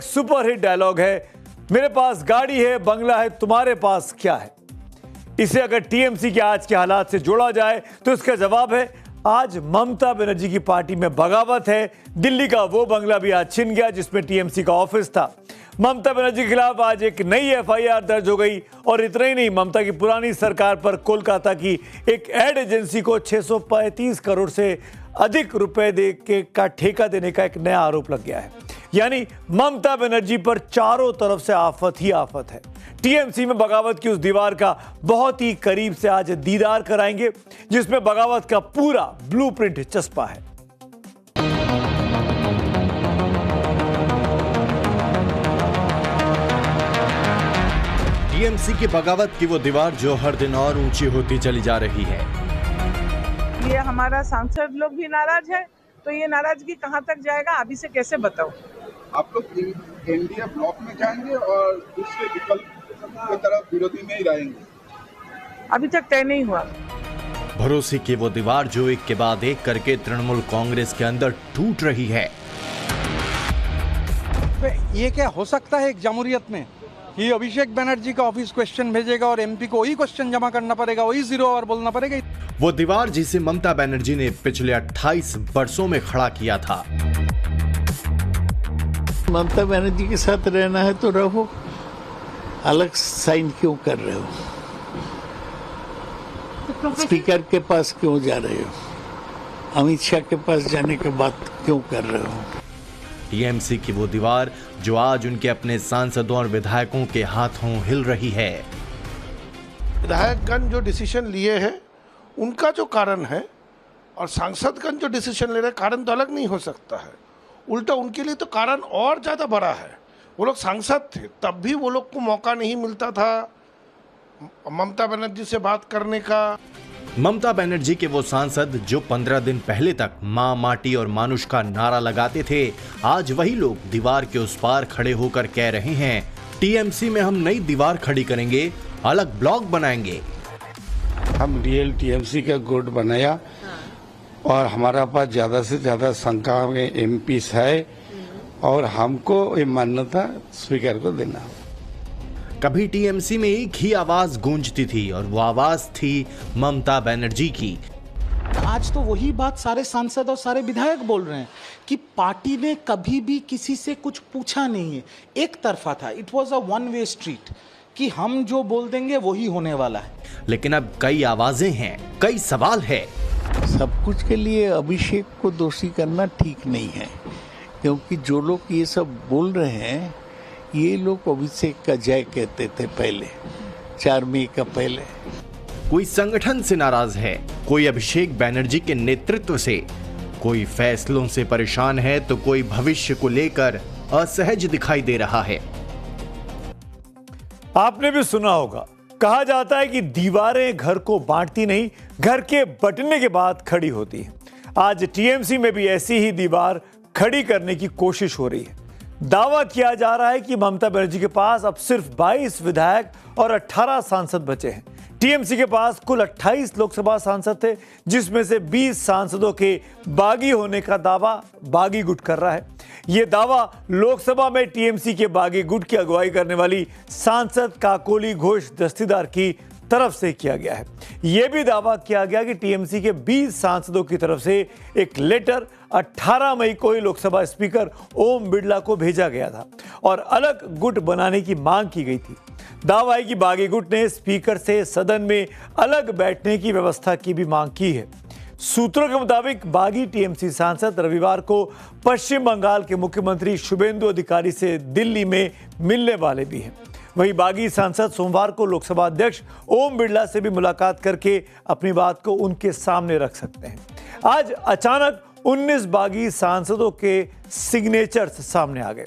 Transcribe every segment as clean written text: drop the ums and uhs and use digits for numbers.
Superhit dialogue है, मेरे पास गाड़ी है, बंगला है, तुम्हारे पास क्या है। इसे अगर टीएमसी के आज के हालात से जोड़ा जाए तो इसका जवाब है, आज ममता बनर्जी की पार्टी में बगावत है। दिल्ली का वो बंगला भी आज छिन गया जिसमें टीएमसी का ऑफिस था। ममता बनर्जी के खिलाफ आज एक नई एफआईआर दर्ज हो गई और इतना ही नहीं, ममता की पुरानी सरकार पर कोलकाता की एक एड एजेंसी को 635 करोड़ से अधिक रुपए का ठेका देने का एक नया आरोप लग गया है। यानी ममता बनर्जी पर चारों तरफ से आफत ही आफत है। टीएमसी में बगावत की उस दीवार का बहुत ही करीब से आज दीदार कराएंगे जिसमें बगावत का पूरा ब्लूप्रिंट चस्पा है। टीएमसी की बगावत की वो दीवार जो हर दिन और ऊंची होती चली जा रही है। ये हमारा सांसद लोग भी नाराज है, तो ये नाराजगी कहां तक जाएगा अभी से कैसे बताओ। आप लोग एनडीए ब्लॉक में जाएंगे और दूसरे विकल्प की तरफ विरोधी में ही रहेंगे? अभी तक तय नहीं हुआ। भरोसे की वो दीवार जो एक के बाद एक करके तृणमूल कांग्रेस के अंदर टूट रही है। ये क्या हो सकता है एक जमहूरियत में कि अभिषेक बनर्जी का ऑफिस क्वेश्चन भेजेगा और एमपी को वही क्वेश्चन जमा करना पड़ेगा, वही 0 आवर बोलना पड़ेगा। वो दीवार जिसे ममता बनर्जी ने पिछले 28 वर्षों में खड़ा किया था। ममता बनर्जी के साथ रहना है तो रहो, अलग साइन क्यों कर रहे हो? स्पीकर के पास क्यों जा रहे हो? अमित शाह के पास जाने के बाद क्यों कर रहे हो? टीएमसी की वो दीवार जो आज उनके अपने सांसदों और विधायकों के हाथों हिल रही है। विधायकगण जो डिसीजन लिए हैं उनका जो कारण है और सांसदगण जो डिसीजन ले रहे हैं, कारण तो अलग नहीं हो सकता है। उल्टा उनके लिए तो कारण और ज्यादा बड़ा है। वो लोग सांसद थे, तब भी वो लोग को मौका नहीं मिलता था ममता बनर्जी से बात करने का। ममता बनर्जी के वो सांसद जो 15 दिन पहले तक मां, माटी और मानुष का नारा लगाते थे, आज वही लोग दीवार के उस पार खड़े होकर कह रहे हैं, टीएमसी में हम नई दीवार खड़ी करेंगे, अलग ब्लॉक बनाएंगे। हम रियल टीएमसी का गुट बनाया और हमारा पास ज्यादा से ज्यादा संख्या में एमपीस है और हमको ये मान्यता स्पीकर को देना। कभी टीएमसी में एक ही आवाज गूंजती थी और वो आवाज थी ममता बनर्जी की। आज तो वही बात सारे सांसद और सारे विधायक बोल रहे हैं कि पार्टी ने कभी भी किसी से कुछ पूछा नहीं है, एक तरफा था। It was a one way street कि हम जो बोल देंगे वही होने वाला है। लेकिन अब कई आवाजें हैं, कई सवाल है। सब कुछ के लिए अभिषेक को दोषी करना ठीक नहीं है, क्योंकि जो लोग ये सब बोल रहे हैं ये लोग अभिषेक का जय कहते थे पहले, 4 मई का पहले। कोई संगठन से नाराज है, कोई अभिषेक बनर्जी के नेतृत्व से, कोई फैसलों से परेशान है तो कोई भविष्य को लेकर असहज दिखाई दे रहा है। आपने भी सुना होगा, कहा जाता है कि दीवारें घर को बांटती नहीं, घर के बंटने के बाद खड़ी होती हैं। आज टीएमसी में भी ऐसी ही दीवार खड़ी करने की कोशिश हो रही है। दावा किया जा रहा है कि ममता बनर्जी के पास अब सिर्फ 22 विधायक और 18 सांसद बचे हैं। टीएमसी के पास कुल 28 लोकसभा सांसद थे, जिसमें से 20 सांसदों के बागी होने का दावा बागी गुट कर रहा है। यह दावा लोकसभा में टीएमसी के बागी गुट की अगुवाई करने वाली सांसद काकोली घोष दस्तीदार की तरफ से किया गया है। यह भी दावा किया गया कि टीएमसी के 20 सांसदों की तरफ से एक लेटर 18 मई को ही लोकसभा स्पीकर ओम बिरला को भेजा गया था और अलग गुट बनाने की मांग की गई थी। दावा है कि बागी गुट ने स्पीकर से सदन में अलग बैठने की व्यवस्था की भी मांग की है। सूत्रों के मुताबिक बागी टीएमसी सांसद रविवार को पश्चिम बंगाल के मुख्यमंत्री शुभेंदु अधिकारी से दिल्ली में मिलने वाले भी हैं। वहीं बागी सांसद सोमवार को लोकसभा अध्यक्ष ओम बिरला से भी मुलाकात करके अपनी बात को उनके सामने रख सकते हैं। आज अचानक 19 बागी सांसदों के सिग्नेचर्स सामने आ गए।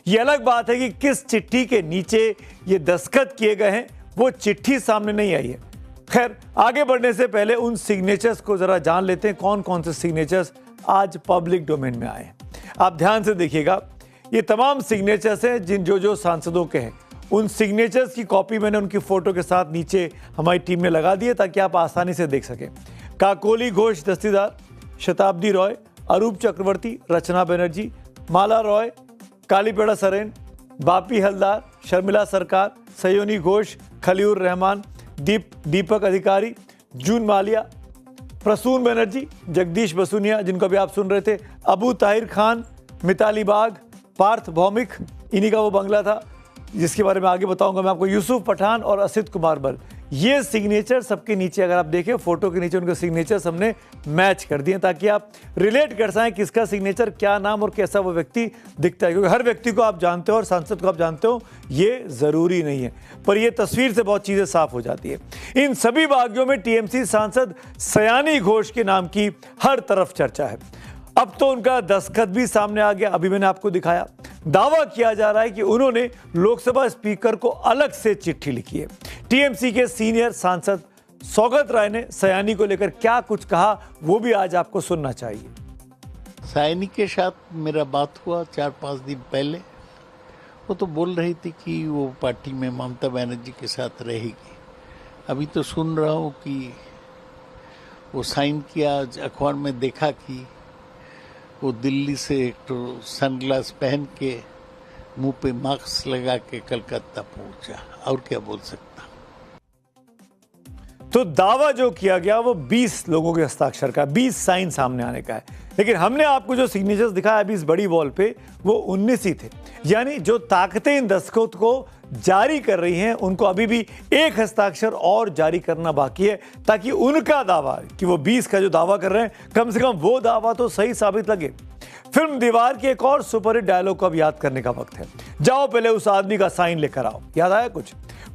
ये अलग बात है कि किस चिट्ठी के नीचे ये दस्तखत किए गए हैं, वो चिट्ठी सामने नहीं आई है। खैर, आगे बढ़ने से पहले उन सिग्नेचर्स को जरा जान लेते हैं, कौन कौन से सिग्नेचर्स आज पब्लिक डोमेन में आए हैं। आप ध्यान से देखिएगा, ये तमाम सिग्नेचर्स हैं जिन जो सांसदों के हैं। उन सिग्नेचर्स की कॉपी मैंने उनकी फोटो के साथ नीचे हमारी टीम ने लगा दी है ताकि आप आसानी से देख सकें। काकोली घोष दस्तीदार, शताब्दी रॉय, अरूप चक्रवर्ती, रचना बनर्जी, माला रॉय, कालीपेड़ा सरेन, बापी हलदार, शर्मिला सरकार, सयोनी घोष, खलीउर रहमान, दीपक अधिकारी, जून मालिया, प्रसून बनर्जी, जगदीश बसुनिया जिनको भी आप सुन रहे थे, अबू ताहिर खान, मिताली बाग, पार्थ भौमिक, इन्हीं का वो बंगला था जिसके बारे में आगे बताऊंगा मैं आपको, यूसुफ पठान और असित कुमार बल। ये सिग्नेचर सबके नीचे अगर आप देखें फोटो के नीचे उनके सिग्नेचर हमने मैच कर दिए ताकि आप रिलेट कर सकें किसका सिग्नेचर, क्या नाम और कैसा वो व्यक्ति दिखता है, क्योंकि हर व्यक्ति को आप जानते हो और सांसद को आप जानते हो ये जरूरी नहीं है, पर ये तस्वीर से बहुत चीजें साफ हो जाती है। इन सभी बागियों में टीएमसी सांसद सयानी घोष के नाम की हर तरफ चर्चा है। अब तो उनका दस्तखत भी सामने आ गया, अभी मैंने आपको दिखाया। दावा किया जा रहा है कि उन्होंने लोकसभा स्पीकर को अलग से चिट्ठी लिखी है। टीएमसी के सीनियर सांसद सौगत राय ने सयानी को लेकर क्या कुछ कहा वो भी आज आपको सुनना चाहिए। सयानी के साथ मेरा बात हुआ 4-5 दिन पहले। वो तो बोल रही थी कि वो पार्टी में ममता बनर्जी के साथ रहेगी। अभी तो सुन रहा हूँ कि वो साइन किया, अखबार में देखा कि वो दिल्ली से एक तो सनग्लास पहन के मुंह पे मास्क लगा के कलकत्ता पहुंचा, और क्या बोल सकता। तो दावा जो किया गया वो 20 लोगों के हस्ताक्षर का, 20 साइन सामने आने का है, लेकिन हमने आपको जो सिग्नेचर्स दिखाया अभी इस बड़ी वॉल पे वो 19 ही थे। यानी जो ताकतें इन दस्तखत को जारी कर रही हैं उनको अभी भी एक हस्ताक्षर और जारी करना बाकी है ताकि उनका दावा कि वो 20 का जो दावा कर रहे हैं कम से कम वो दावा तो सही साबित लगे। फिल्म दीवार के एक और सुपरहिट डायलॉग को अब याद करने का वक्त है। जाओ पहले उस आदमी का साइन लेकर आओ। याद आया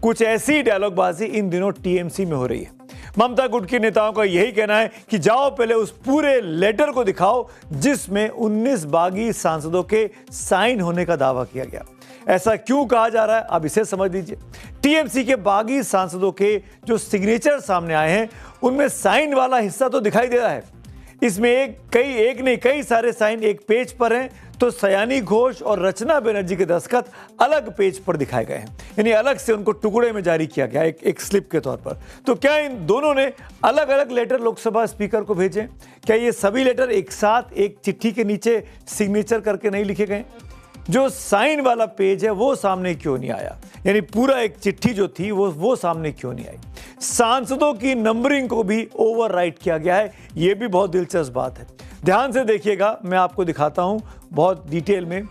कुछ ऐसी डायलॉगबाजी इन दिनों टीएमसी में हो रही है। ममता गुट के नेताओं का यही कहना है कि जाओ पहले उस पूरे लेटर को दिखाओ जिसमें 19 बागी सांसदों के साइन होने का दावा किया गया। ऐसा क्यों कहा जा रहा है अब इसे समझ लीजिए। टीएमसी के बागी सांसदों के जो सिग्नेचर सामने आए हैं उनमें साइन वाला हिस्सा तो दिखाई दे रहा है। इसमें एक नहीं कई सारे साइन एक पेज पर हैं, तो सयानी घोष और रचना बनर्जी के दस्तखत अलग पेज पर दिखाए गए हैं, यानी अलग से उनको टुकड़े में जारी किया गया एक स्लिप के तौर पर। तो क्या इन दोनों ने अलग अलग लेटर लोकसभा स्पीकर को भेजे? क्या ये सभी लेटर एक साथ एक चिट्ठी के नीचे सिग्नेचर करके नहीं लिखे गए? जो साइन वाला पेज है वो सामने क्यों नहीं आया? यानी पूरा एक चिट्ठी जो थी वो सामने क्यों नहीं आई? सांसदों की नंबरिंग को भी ओवरराइट किया गया है, ये भी बहुत दिलचस्प बात है। ध्यान से देखिएगा, मैं आपको दिखाता हूं बहुत डिटेल में।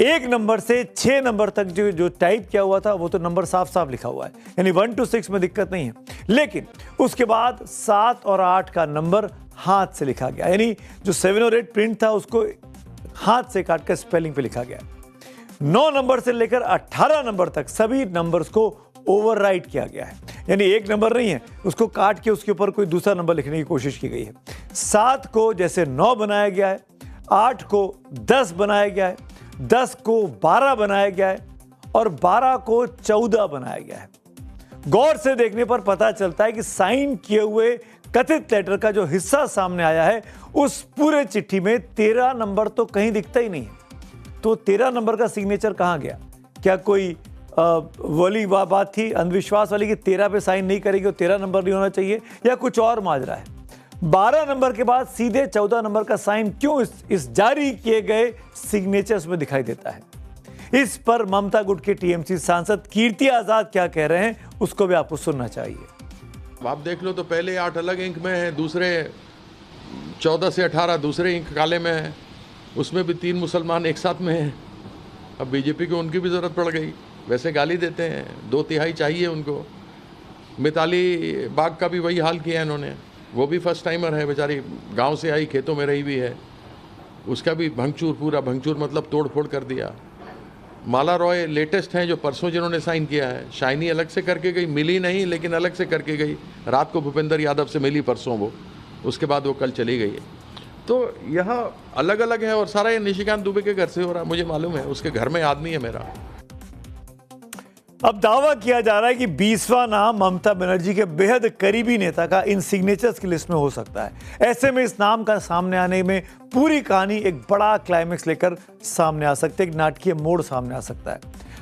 1 नंबर से 6 नंबर तक जो टाइप किया हुआ था वो तो नंबर साफ साफ लिखा हुआ है, यानी 1 to 6 में दिक्कत नहीं है, लेकिन उसके बाद 7 और 8 का नंबर हाथ से लिखा गया, यानी जो 7 और 8 प्रिंट था उसको हाथ से काट कर स्पेलिंग पे लिखा गया। 9 नंबर से लेकर 18 नंबर तक सभी नंबर्स को ओवरराइट किया गया है, यानी एक नंबर नहीं है, उसको काट के उसके ऊपर कोई दूसरा नंबर लिखने की कोशिश की गई है। 7 को जैसे 9 बनाया गया है, 8 को 10 बनाया गया है, 10 को 12 बनाया गया है और 12 को 14 बनाया गया है। गौर से देखने पर पता चलता है कि साइन किए हुए कथित लेटर का जो हिस्सा सामने आया है उस पूरे चिट्ठी में 13 नंबर तो कहीं दिखता ही नहीं है। तो 13 नंबर का सिग्नेचर कहां गया? क्या कोई वाली बात थी अंधविश्वास वाली कि 13 पे साइन नहीं करेगी और 13 नंबर नहीं होना चाहिए, या कुछ और माजरा है? 12 नंबर के बाद सीधे 14 नंबर का साइन क्यों इस जारी किए गए सिग्नेचर्स में दिखाई देता है? इस पर ममता गुट के टीएमसी सांसद कीर्ति आजाद क्या कह रहे हैं उसको भी आपको सुनना चाहिए। आप देख लो तो पहले 8 अलग इंक में है, दूसरे 14 से 18 दूसरे इंक काले में है, उसमें भी 3 मुसलमान एक साथ में हैं। अब बीजेपी को उनकी भी ज़रूरत पड़ गई, वैसे गाली देते हैं, 2/3 चाहिए उनको। मिताली बाग का भी वही हाल किया है इन्होंने, वो भी फर्स्ट टाइमर है बेचारी, गांव से आई, खेतों में रही हुई है, उसका भी भंगचूर, पूरा भंगचूर मतलब तोड़ फोड़ कर दिया। माला रॉय लेटेस्ट हैं जो परसों जिन्होंने साइन किया है, शाइनी अलग से करके गई, मिली नहीं लेकिन अलग से करके गई, रात को भूपेंद्र यादव से मिली परसों वो, उसके बाद वो कल चली गई है। तो यह अलग अलग है और सारा ये निशिकांत दुबे के घर से हो रहा है, मुझे मालूम है, उसके घर में आदमी है मेरा। अब दावा किया जा रहा है कि 20वां नाम ममता बनर्जी के बेहद करीबी नेता का इन सिग्नेचर्स की लिस्ट में हो सकता है। ऐसे में इस नाम का सामने आने में पूरी कहानी एक बड़ा क्लाइमेक्स लेकर सामने आ सकती है, एक नाटकीय मोड़ सामने आ सकता है।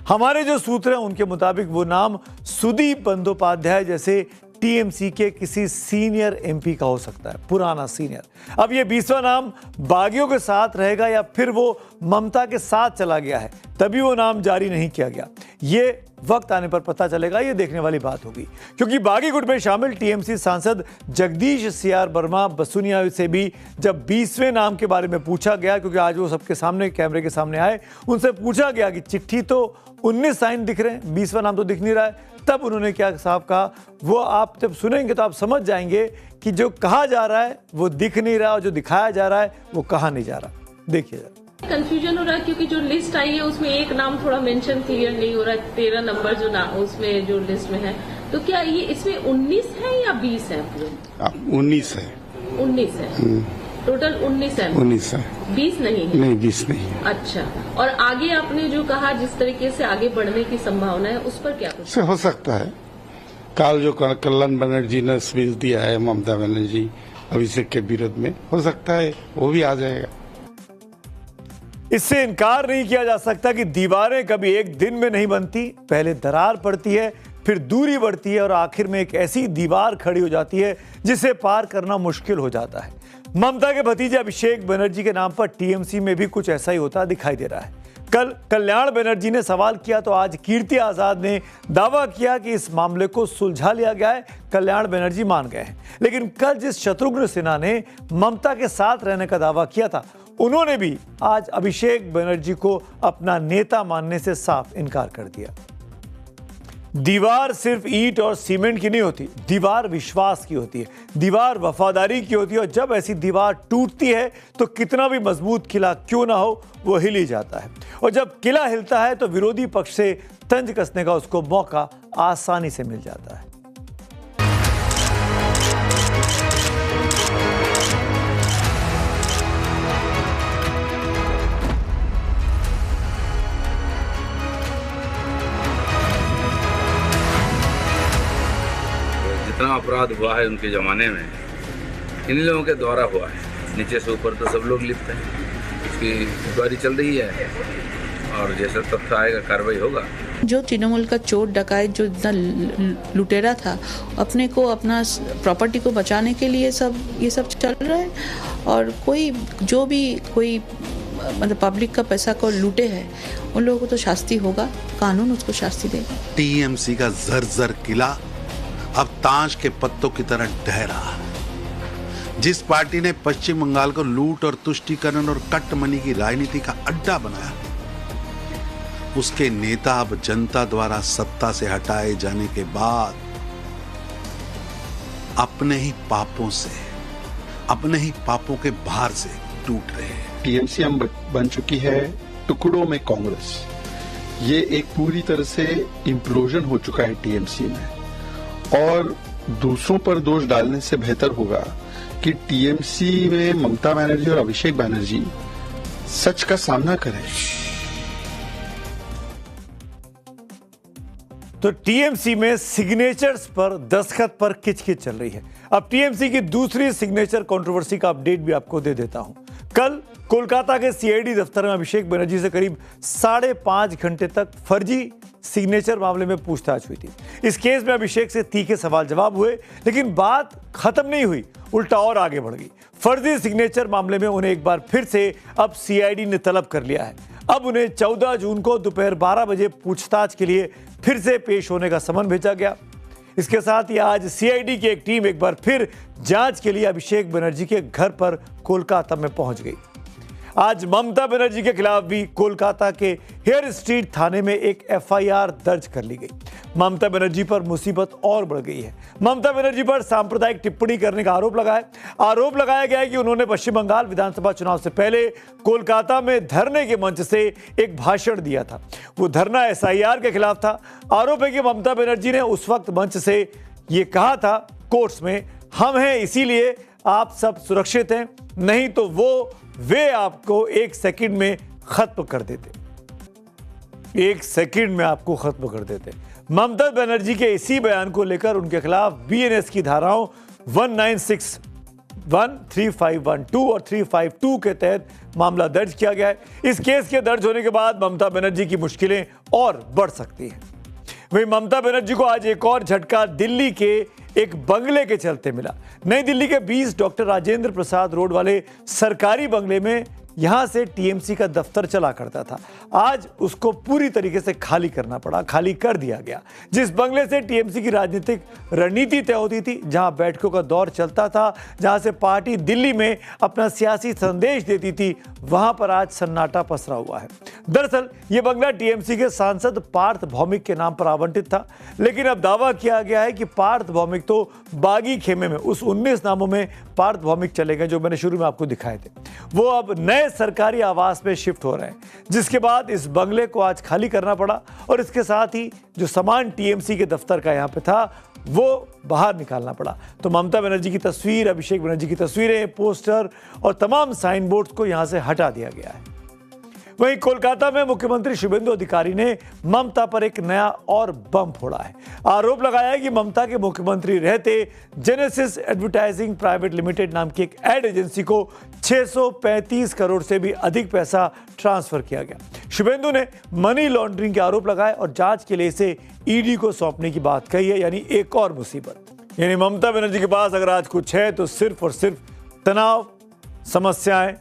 हमारे जो सूत्र हैं उनके मुताबिक वो नाम सुदीप बंदोपाध्याय जैसे टीएमसी के किसी सीनियर एमपी का हो सकता है, पुराना सीनियर। अब ये 20वां नाम बागियों के साथ रहेगा या फिर वो ममता के साथ चला गया है, तभी वो नाम जारी नहीं किया गया। ये वक्त आने पर पता चलेगा, ये देखने वाली बात होगी। क्योंकि बागी गुट में शामिल टीएमसी सांसद जगदीश सीआर वर्मा बसुनिया से भी जब 20वें नाम के बारे में पूछा गया, क्योंकि आज वो सबके सामने कैमरे के सामने आए, उनसे पूछा गया कि चिट्ठी तो 19 साइन दिख रहे हैं, 20वां नाम तो दिख नहीं रहा है, तब उन्होंने क्या साहब कहा, वो आप जब सुनेंगे तो आप समझ जाएंगे कि जो कहा जा रहा है वो दिख नहीं रहा और जो दिखाया जा रहा है वो कहा नहीं जा रहा। देखिए जरा। कंफ्यूजन हो रहा है क्योंकि जो लिस्ट आई है उसमें एक नाम थोड़ा मेंशन क्लियर नहीं हो रहा है, 13 नंबर जो नाम उसमें जो लिस्ट में है, तो क्या ये इसमें 19 है या 20 है? 19 है। 19 है, टोटल 19 है। 19 है, 20 नहीं है? नहीं 20 नहीं है। अच्छा, और आगे आपने जो कहा जिस तरीके से आगे बढ़ने की संभावना है उस पर क्या कुछ से हो सकता है? कल जो कल्याण बनर्जी ने स्पीच दिया है ममता बनर्जी अभिषेक के विरोध में, हो सकता है वो भी आ जाएगा। इससे इनकार नहीं किया जा सकता कि दीवारें कभी एक दिन में नहीं बनती, पहले दरार पड़ती है, फिर दूरी बढ़ती है और आखिर में एक ऐसी दीवार खड़ी हो जाती है जिसे पार करना मुश्किल हो जाता है। ममता के भतीजे अभिषेक बनर्जी के नाम पर टीएमसी में भी कुछ ऐसा ही होता दिखाई दे रहा है। कल कल्याण बनर्जी ने सवाल किया तो आज कीर्ति आजाद ने दावा किया कि इस मामले को सुलझा लिया गया है, कल्याण बनर्जी मान गए हैं। लेकिन कल जिस शत्रुघ्न सिन्हा ने ममता के साथ रहने का दावा किया था, उन्होंने भी आज अभिषेक बनर्जी को अपना नेता मानने से साफ इनकार कर दिया। दीवार सिर्फ ईंट और सीमेंट की नहीं होती, दीवार विश्वास की होती है, दीवार वफादारी की होती है। और जब ऐसी दीवार टूटती है तो कितना भी मजबूत किला क्यों ना हो, वो हिल ही जाता है। और जब किला हिलता है तो विरोधी पक्ष से तंज कसने का उसको मौका आसानी से मिल जाता है। जितना अपराध हुआ है उनके ज़माने में इन लोगों के द्वारा हुआ है, नीचे से ऊपर तो सब लोग लिप्त हैं। उसकी इंक्वायरी चल रही है और जैसा तथ्य आएगा कार्रवाई होगा। जो तृणमूल का चोर डकायत जो इतना लुटेरा था, अपने को अपना प्रॉपर्टी को बचाने के लिए ये सब चल रहा है। और कोई जो भी कोई मतलब पब्लिक का पैसा को लूटे है उन लोगों को तो शास्ति होगा, कानून उसको शास्ति देगा। टीएमसी का जर्जर किला अब ताश के पत्तों की तरह ढह रहा है। जिस पार्टी ने पश्चिम बंगाल को लूट और तुष्टीकरण और कट मनी की राजनीति का अड्डा बनाया, उसके नेता अब जनता द्वारा सत्ता से हटाए जाने के बाद अपने ही पापों के भार से टूट रहे हैं। टीएमसी हम बन चुकी है टुकड़ों में कांग्रेस। ये एक पूरी तरह से इम्प्लोजन हो चुका है टीएमसी में, और दूसरों पर दोष डालने से बेहतर होगा कि टीएमसी में ममता बनर्जी और अभिषेक बनर्जी सच का सामना करें। तो टीएमसी में सिग्नेचर्स पर दस्तखत पर किचकिच चल रही है। अब टीएमसी की दूसरी सिग्नेचर कंट्रोवर्सी का अपडेट भी आपको दे देता हूं। कल कोलकाता के सीआईडी दफ्तर में अभिषेक बनर्जी से करीब 5.5 घंटे तक फर्जी सिग्नेचर मामले में पूछताछ हुई थी। इस केस में अभिषेक से तीखे सवाल जवाब हुए, लेकिन बात खत्म नहीं हुई, उल्टा और आगे बढ़ गई। फर्जी सिग्नेचर मामले में उन्हें एक बार फिर से अब सीआईडी ने तलब कर लिया है। अब उन्हें 14 जून को दोपहर 12 बजे पूछताछ के लिए फिर से पेश होने का समन भेजा गया। इसके साथ ही आज सीआईडी की एक टीम एक बार फिर जांच के लिए अभिषेक बनर्जी के घर पर कोलकाता में पहुंच गई। आज ममता बनर्जी के खिलाफ भी कोलकाता के हेयर स्ट्रीट थाने में एक एफआईआर दर्ज कर ली गई। ममता बनर्जी पर मुसीबत और बढ़ गई है। ममता बनर्जी पर सांप्रदायिक टिप्पणी करने का आरोप लगाया गया है कि उन्होंने पश्चिम बंगाल विधानसभा चुनाव से पहले कोलकाता में धरने के मंच से एक भाषण दिया था। वो धरना एसआईआर के खिलाफ था। आरोप है कि ममता बनर्जी ने उस वक्त मंच से ये कहा था, कोर्ट्स में, हम हैं इसीलिए आप सब सुरक्षित हैं, नहीं तो वे आपको 1 सेकंड में खत्म कर देते। 1 सेकंड में आपको खत्म कर देते। ममता बनर्जी के इसी बयान को लेकर उनके खिलाफ बीएनएस की धाराओं 1961, 3512 और 352 के तहत मामला दर्ज किया गया है। इस केस के दर्ज होने के बाद ममता बनर्जी की मुश्किलें और बढ़ सकती हैं। वहीं ममता बनर्जी को आज एक और झटका दिल्ली के एक बंगले के चलते मिला। नई दिल्ली के 20 डॉक्टर राजेंद्र प्रसाद रोड वाले सरकारी बंगले में यहां से टीएमसी का दफ्तर चला करता था। आज उसको पूरी तरीके से खाली करना पड़ा, खाली कर दिया गया। जिस बंगले से टीएमसी की राजनीतिक रणनीति तय होती थी, जहां बैठकों का दौर चलता था, जहां से पार्टी दिल्ली में अपना सियासी संदेश देती थी, वहां पर आज सन्नाटा पसरा हुआ है। दरअसल यह बंगला टीएमसी के सांसद पार्थ भौमिक के नाम पर आवंटित था, लेकिन अब दावा किया गया है कि पार्थ भौमिक तो बागी खेमे में उस 19 नामों में पार्थ भौमिक चले गए जो मैंने शुरू में आपको दिखाए थे। वो अब नए सरकारी आवास में शिफ्ट हो रहे हैं, जिसके बाद इस बंगले को आज खाली करना पड़ा और इसके साथ ही जो सामान टीएमसी के दफ्तर का यहां पे था वो बाहर निकालना पड़ा। तो ममता बनर्जी की तस्वीर, अभिषेक बनर्जी की तस्वीरें, पोस्टर और तमाम साइन बोर्ड्स को यहां से हटा दिया गया है। वहीं कोलकाता में मुख्यमंत्री शुभेंदु अधिकारी ने ममता पर एक नया और बम फोड़ा है। आरोप लगाया है कि ममता के मुख्यमंत्री रहते जेनेसिस एडवर्टाइजिंग प्राइवेट लिमिटेड नाम की एक एड एजेंसी को 635 करोड़ से भी अधिक पैसा ट्रांसफर किया गया। शुभेंदु ने मनी लॉन्ड्रिंग के आरोप लगाए और जांच के लिए इसे ईडी को सौंपने की बात कही है, यानी एक और मुसीबत। यानी ममता बनर्जी के पास अगर आज कुछ है तो सिर्फ और सिर्फ तनाव, समस्याएं